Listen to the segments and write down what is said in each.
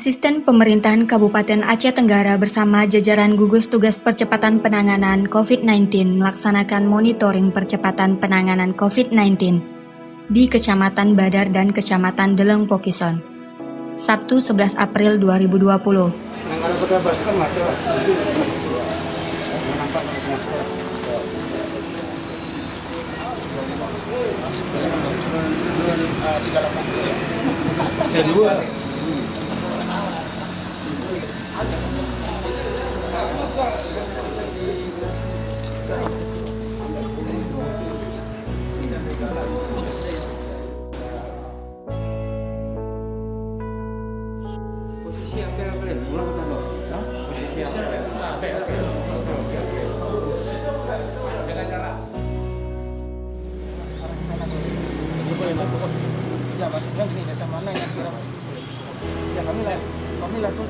Asisten Pemerintahan Kabupaten Aceh Tenggara bersama jajaran gugus tugas percepatan penanganan COVID-19 melaksanakan monitoring percepatan penanganan COVID-19 di Kecamatan Badar dan Kecamatan Deleng Pokison, Sabtu 11 April 2020. Posisi apa yang boleh? Posisi apa? Dengan cara ya maksudnya gini, desa mana yang kira ya kami langsung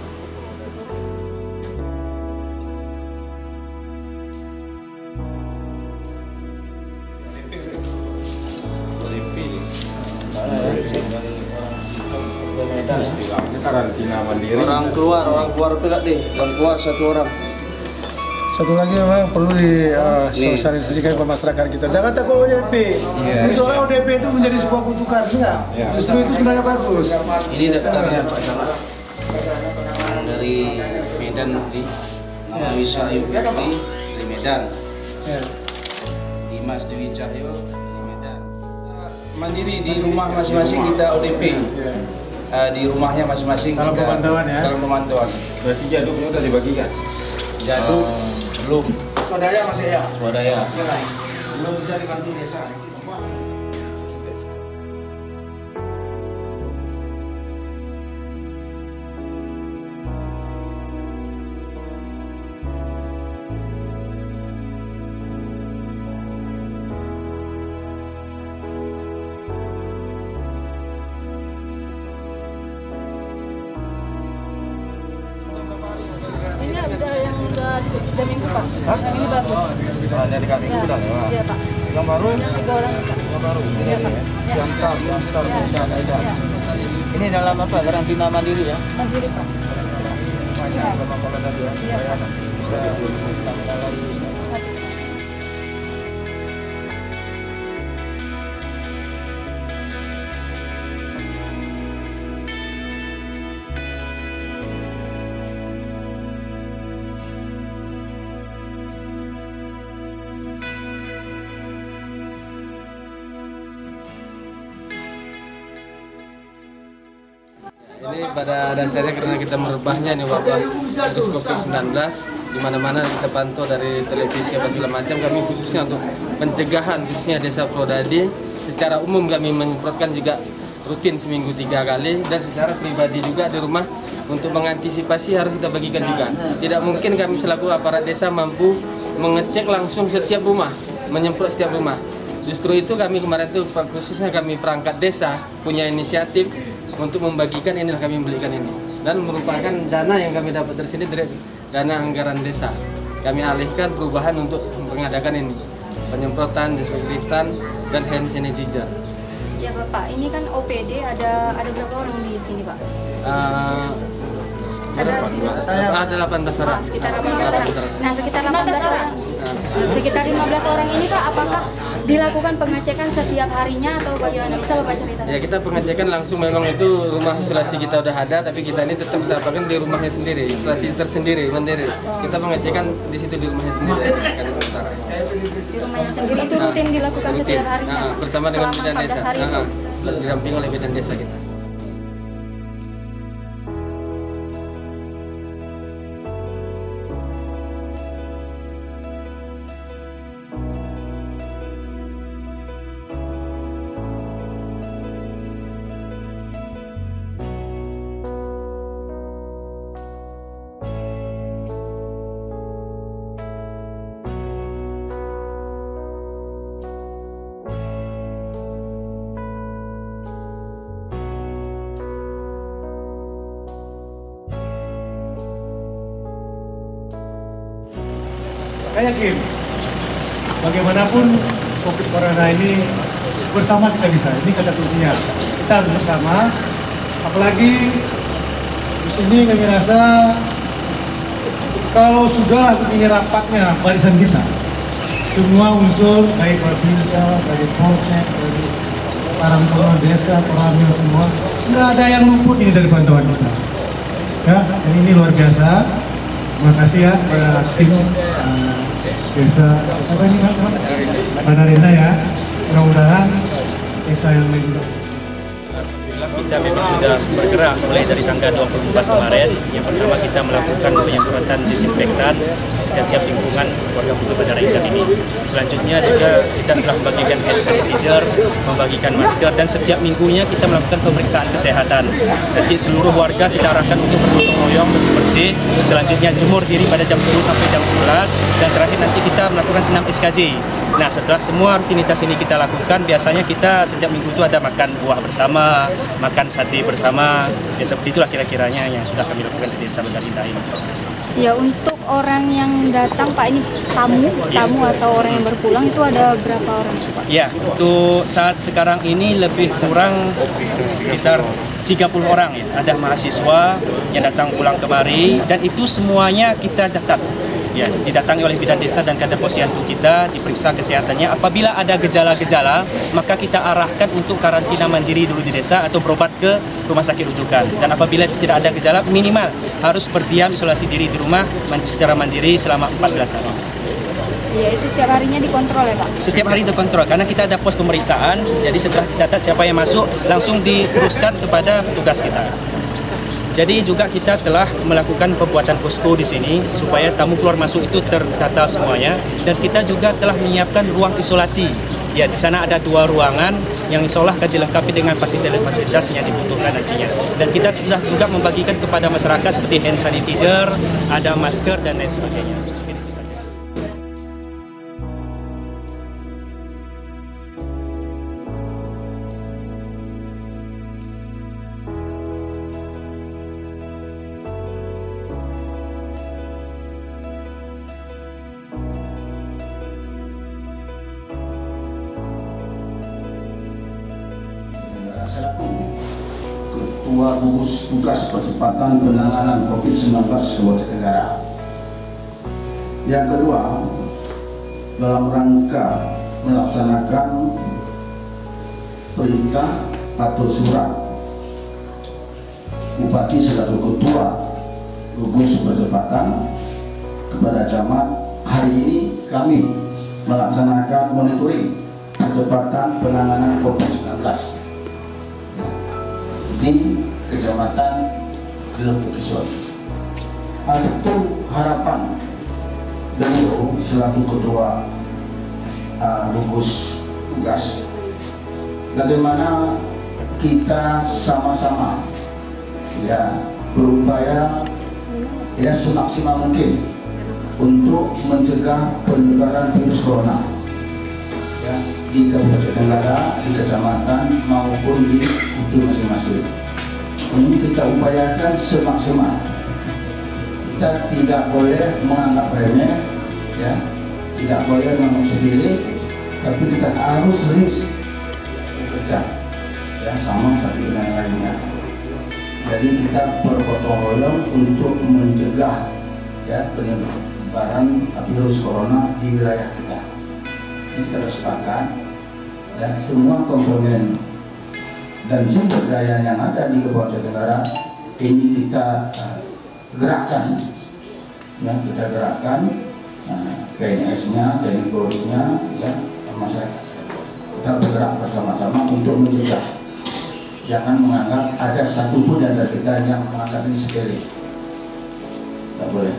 karantina mandiri. orang keluar pula deh, orang keluar satu orang. Satu lagi memang perlu disosialisasikan ke masyarakat kita. Jangan takut ODP. Ini soalnya ODP itu menjadi sebuah kutukan, enggak? Justru itu sebenarnya bagus. Ini daftarnya Pak Camat dari Medan di Nawisa Ayu Fikri dari Medan. Dimas Dewi Cahyo dari Medan. Mandiri di rumah masing-masing kita ODP. Di rumahnya masing-masing Dalam pemantauan ya? Dalam pemantauan. Berarti jaduknya udah dibagikan. Jaduk belum. Swadaya masih ya? Swadaya. Belum bisa di kantin desa. Ini ada yang sudah minggu Pak. Ini baru. Dari kali itu udah lewat. Iya Pak. Yang baru? 3 orang Pak. Yang baru. Iya Pak. Siantar, Bukan Aida. Ini dalam apa? Karantina mandiri ya? Mandiri Pak. Banyak sama kalau tadi ya. Iya Pak. Ini pada dasarnya karena kita merebahnya nih wabah virus COVID-19, di mana-mana kita pantau dari televisi apa segala macam. Kami khususnya untuk pencegahan khususnya Desa Prodadi secara umum kami menyemprotkan juga rutin seminggu 3 kali, dan secara pribadi juga di rumah untuk mengantisipasi harus kita bagikan juga. Tidak mungkin kami selaku aparat desa mampu mengecek langsung setiap rumah, menyemprot setiap rumah. Justru itu kami kemarin itu khususnya kami perangkat desa punya inisiatif untuk membagikan, inilah kami belikan ini, dan merupakan dana yang kami dapat dari sini dari dana anggaran desa. Kami alihkan perubahan untuk mengadakan ini, penyemprotan, disinfektan, dan hand sanitizer. Ya Bapak, ini kan OPD ada berapa orang di sini Pak? Ada 18 orang. Sekitar 18 orang. Nah, sekitar 18 orang. Sekitar 15 orang ini Kak, apakah dilakukan pengecekan setiap harinya atau bagaimana? Bisa Bapak cerita? Ya, kita pengecekan langsung, memang itu rumah isolasi kita udah ada, tapi kita ini tetap kita lakukan di rumahnya sendiri, isolasi tersendiri, mandiri. Kita pengecekan di situ di rumahnya sendiri. Di rumahnya sendiri itu rutin dilakukan setiap harinya? Bersama dengan bidan desa. Hari itu? Didampingi oleh bidan desa kita. Saya yakin bagaimanapun COVID Corona ini bersama kita bisa. Ini kata kuncinya. Kita harus bersama, apalagi Di sini kami rasa kalau sudah begini rapatnya barisan kita, semua unsur baik Babinsa, baik Polsek, dari para pengelola desa, Koramil semua, nggak ada yang luput ini dari pantauan kita. Ya, dan ini luar biasa. Terima kasih ya pada tim desa apa ini Panarena ya. Mudah-mudahan desa yang lain juga. Kita memang sudah bergerak mulai dari tanggal 24 kemarin. Yang pertama kita melakukan penyemprotan disinfektan di setiap lingkungan warga Pulau Bandar Indah ini. Selanjutnya juga kita telah membagikan hand sanitizer, membagikan masker, dan setiap minggunya kita melakukan pemeriksaan kesehatan. Jadi seluruh warga kita arahkan untuk bergotong royong, bersih-bersih. Selanjutnya jemur diri pada jam 10 sampai jam 11, dan terakhir nanti kita melakukan senam SKJ. Nah, setelah semua rutinitas ini kita lakukan, biasanya kita setiap minggu itu ada makan buah bersama, makan sate bersama, ya seperti itulah kira-kiranya yang sudah kami lakukan di Desa Bandar Indah ini. Ya, untuk orang yang datang Pak, ini tamu atau orang yang berpulang itu ada berapa orang Pak? Ya, untuk saat sekarang ini lebih kurang sekitar 30 orang ya. Ada mahasiswa yang datang pulang kemari, dan itu semuanya kita catat. Ya, didatangi oleh bidan desa dan kadar posyandu kita, diperiksa kesehatannya. Apabila ada gejala-gejala, maka kita arahkan untuk karantina mandiri dulu di desa atau berobat ke rumah sakit rujukan. Dan apabila tidak ada gejala, minimal harus berdiam isolasi diri di rumah secara mandiri selama 14 hari. Ya, itu setiap harinya dikontrol ya Pak? Setiap hari dikontrol, karena kita ada pos pemeriksaan. Jadi setelah dicatat siapa yang masuk, langsung diteruskan kepada petugas kita. Jadi juga kita telah melakukan pembuatan posko di sini supaya tamu keluar masuk itu terdata semuanya, dan kita juga telah menyiapkan ruang isolasi. Ya, di sana ada 2 ruangan yang insya Allah akan dilengkapi dengan fasilitas yang dibutuhkan nantinya. Dan kita sudah juga membagikan kepada masyarakat seperti hand sanitizer, ada masker dan lain sebagainya. Selaku Ketua Gugus Tugas Percepatan Penanganan COVID-19 Sulawesi Tenggara. Yang kedua, dalam rangka melaksanakan perintah atau surat Bupati selaku Ketua Gugus Percepatan kepada camat, hari ini kami melaksanakan monitoring percepatan penanganan COVID-19 di Kecamatan Lempukison. Itu harapan beliau selaku Ketua Gugus Tugas, bagaimana kita sama-sama ya berupaya ya semaksimal mungkin untuk mencegah penyebaran virus corona ya, di Kabupaten Tenggara, di kecamatan maupun di itu masing-masing. Ini kita upayakan semaksimal. Kita tidak boleh menganggap remeh, ya, tidak boleh menganggap sepele, tapi kita harus serius bekerja, ya, sama satu dengan lainnya. Jadi kita bergotong royong untuk mencegah ya penyebaran virus corona di wilayah kita. Ini kita sepakat, dan semua komponen dan sumber daya yang ada di Kabupaten Tenggara ini kita gerakkan, ya, kita gerakkan PNS-nya, TNI Polri-nya, ya, masyarakat. Kita bergerak bersama-sama untuk mencegah. Jangan menganggap ada satupun dari kita yang menganggap ini sepele. Tidak boleh.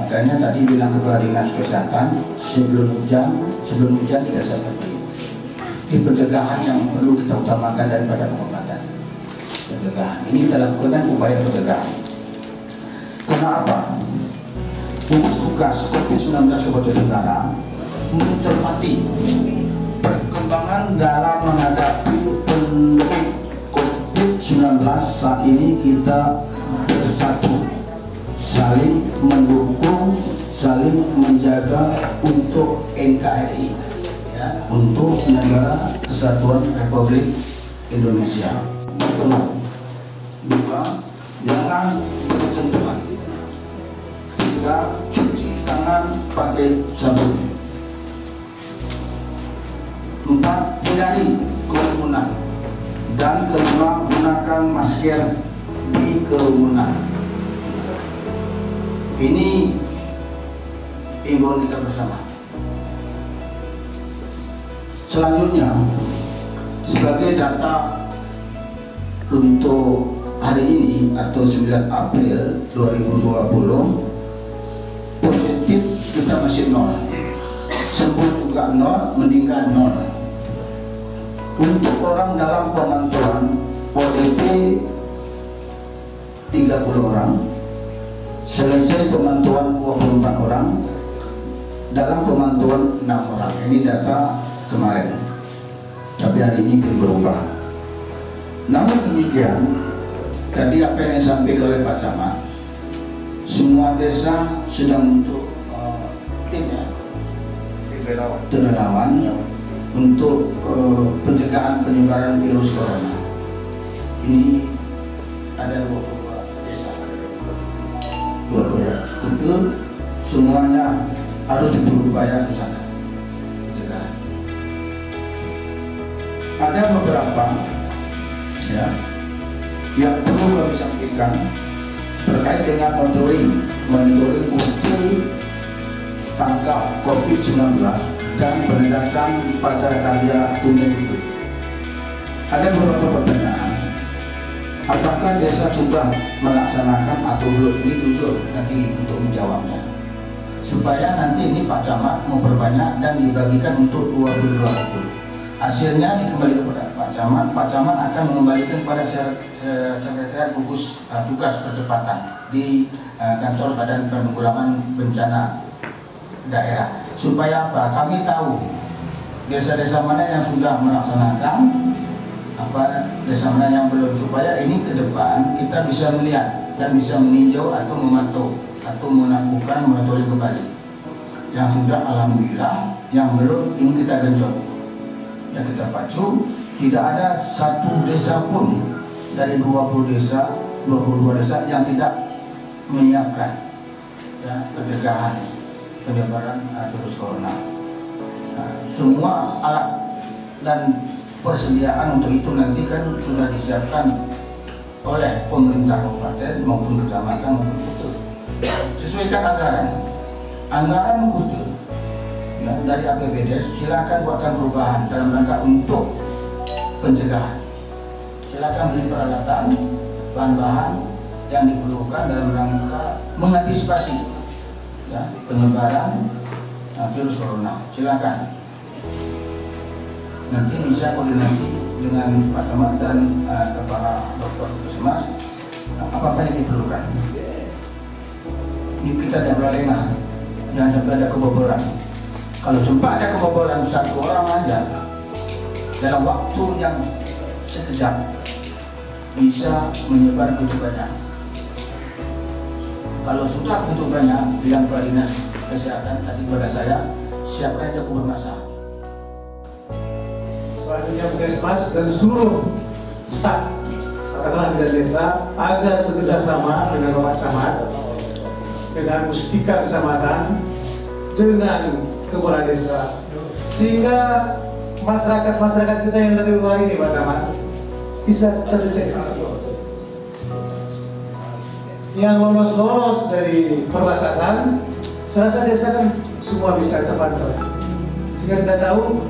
Makanya tadi bilang Kepala Dinas Kesehatan sebelum hujan tidak seperti ini pencegahan yang perlu kita utamakan daripada pengobatan. Pencegahan ini kita lakukan upaya pencegahan. Kenapa? Gugus Tugas COVID-19 Kabupaten Tenggara mencermati perkembangan dalam menghadapi pandemi COVID-19 saat ini. Kita bersatu, saling mendukung, saling menjaga untuk NKRI, ya, untuk Negara Kesatuan Republik Indonesia. Duka jangan bersentuhan. 3. Cuci tangan pakai sabun. 4. Hindari kerumunan. Dan 5. Gunakan masker di kerumunan. Ini imbauan kita bersama. Selanjutnya, sebagai data untuk hari ini atau 9 April 2020, positif kita masih 0, sembuh juga 0, meninggal 0. Untuk orang dalam pemantauan ODP 30 orang, selesai pemantauan 24 orang, dalam pemantauan 6 orang. Ini data kemarin, tapi hari ini berubah. Namun demikian, tadi apa yang disampaikan oleh Pak Camat, semua desa sedang untuk tim relawan untuk pencegahan penyebaran virus corona. Ini ada 22 desa, 22 ya. Itu semuanya harus berupaya ke sana. Ada beberapa ya yang perlu kami sampaikan terkait dengan monitoring ukur tangkap COVID-19 dan penegasan pada karya tunai itu. Ada beberapa pertanyaan. Apakah desa sudah melaksanakan atau belum? Ini jujur nanti untuk menjawabnya. Supaya nanti ini Pak Camat memperbanyak dan dibagikan untuk 22 ukur. Hasilnya dikembalikan kepada Pak Camat. Pak Camat akan mengembalikan kepada sekretariat gugus tugas percepatan di kantor Badan Penanggulangan Bencana Daerah. Supaya apa? Kami tahu desa-desa mana yang sudah melaksanakan, desa mana yang belum. Supaya ini ke depan kita bisa melihat dan bisa meninjau atau memantau atau melakukan monitoring kembali. Yang sudah alhamdulillah, yang belum ini kita genjot. Yang kita pacu, tidak ada satu desa pun dari 22 desa yang tidak menyiapkan ya, pencegahan penyebaran virus corona. Nah, semua alat dan persediaan untuk itu nanti kan sudah disiapkan oleh pemerintah kabupaten maupun kecamatan maupun kota. Sesuaikan anggaran kota. Ya, dari APBD silakan buatkan perubahan dalam rangka untuk pencegahan. Silakan beli peralatan, bahan-bahan yang diperlukan dalam rangka mengantisipasi ya, penyebaran virus corona. Silakan. Nanti bisa koordinasi dengan Pak Camat dan Kepala Dokter Puskesmas apa yang diperlukan. Ini kita tidak boleh lengah, jangan sampai ada kebobolan. Kalau sempat ada kebobolan satu orang aja dalam waktu yang sekejap bisa menyebar begitu banyak. Kalau sudah begitu banyak, bilang Pak Dinas Kesehatan tadi kepada saya, siapa yang cukup bermasalah. Selanjutnya Puskesmas dan seluruh staf katakanlah di desa agar bekerjasama dengan Bapak Camat, dengan Muspika Kecamatan, dengan Kepala Desa, sehingga masyarakat kita yang dari luar ini Pak Camat bisa terdeteksi yang lolos dari perbatasan. Serasa desa kan semua bisa terpantau, sehingga kita tahu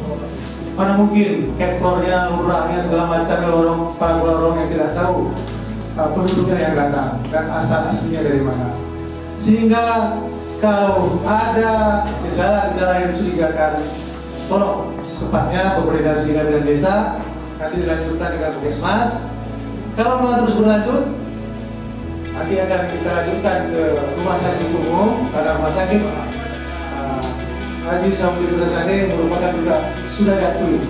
mana mungkin kepolnya, lurahnya, segala macam lorong yang kita tahu penduduknya yang datang dan asal-aslinya dari mana. Sehingga kalau ada gejala-gejala yang mencurigakan, tolong secepatnya komunikasi dengan desa, nanti dilanjutkan dengan Puskesmas. Kalau mau terus berlanjut, nanti akan kita lanjutkan ke rumah sakit umum. Karena rumah sakit Haji Sambil Bersade merupakan juga sudah diakui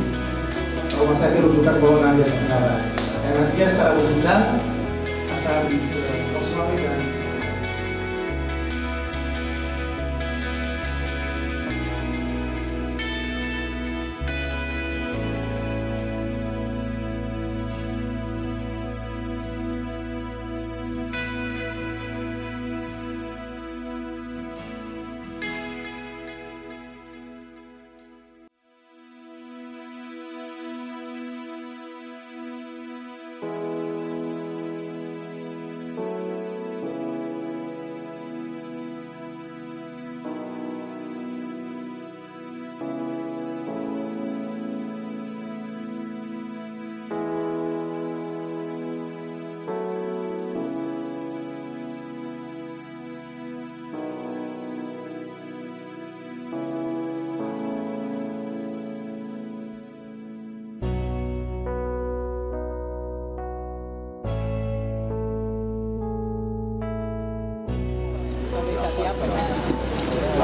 rumah sakit rujukan Golongan Desa Tenggara, yang nantinya secara berjenjang akan dimaksimalkan.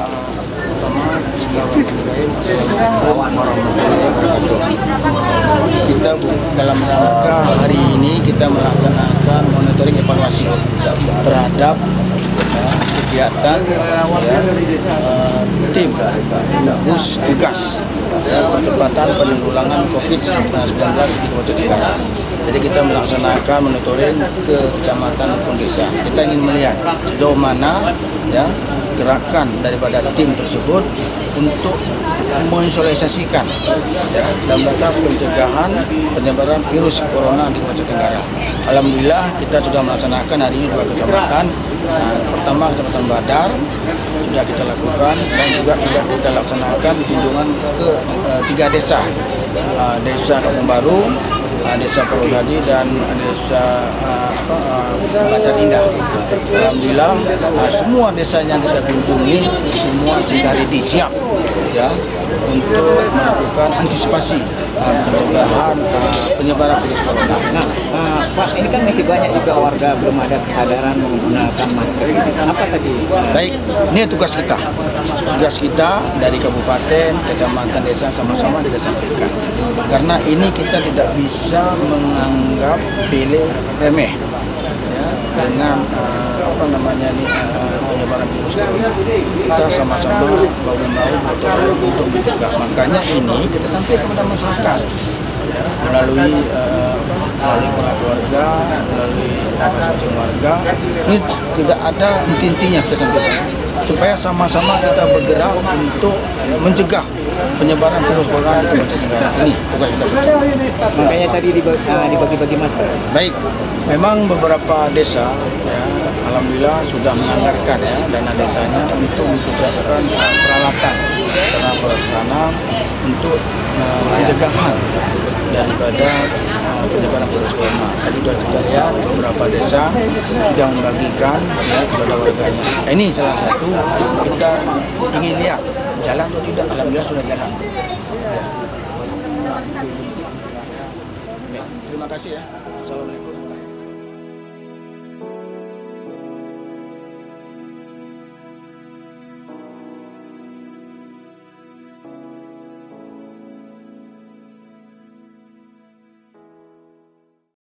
Assalamualaikum warahmatullahi wabarakatuh. Kita dalam rangka hari ini kita melaksanakan monitoring evaluasi terhadap kegiatan tim gugus tugas percepatan penanggulangan COVID-19 di Kabupaten Tenggara. Jadi kita melaksanakan monitoring ke kecamatan maupun desa. Kita ingin melihat sejauh mana gerakan daripada tim tersebut untuk mensosialisasikan dalam rangka pencegahan penyebaran virus corona di Kabupaten Tenggara. Alhamdulillah kita sudah melaksanakan hari ini 2 kecamatan. Pertama Kecamatan Badar sudah kita lakukan dan juga sudah kita laksanakan kunjungan ke 3 desa, Desa Kampung Baru, Desa Perudadi dan Desa Badar Indah. Alhamdulillah semua desa yang kita kunjungi semua sudah ready, siap untuk melakukan antisipasi pencegahan penyebaran virus corona. Pak, ini kan masih banyak juga warga belum ada kesadaran menggunakan masker. Apa tadi? Baik, ini tugas kita. Tugas kita dari kabupaten, kecamatan, desa sama-sama kita sampaikan. Karena ini kita tidak bisa menganggap pilih remeh dengan penyebaran virus corona. Kita sama-sama bahu-bahu bertolak untuk mencegah. Makanya ini kita sampaikan kepada masyarakat melalui kepala keluarga, melalui asosiasi warga. Ini tidak ada intinya kita sampaikan supaya sama-sama kita bergerak untuk mencegah penyebaran virus corona di Kabupaten Tenggara. Ini tugas kita bersama. Makanya tadi dibagi-bagi masker. Baik, memang beberapa desa alhamdulillah sudah menganggarkan dana desanya untuk menyiapkan peralatan sarana untuk pencegahan daripada penyebaran virus corona. Tadi sudah kita lihat beberapa desa sudah membagikan kepada warganya. Ini salah satu kita ingin lihat jalan atau tidak. Alhamdulillah sudah jalan. Terima kasih ya. Assalamualaikum.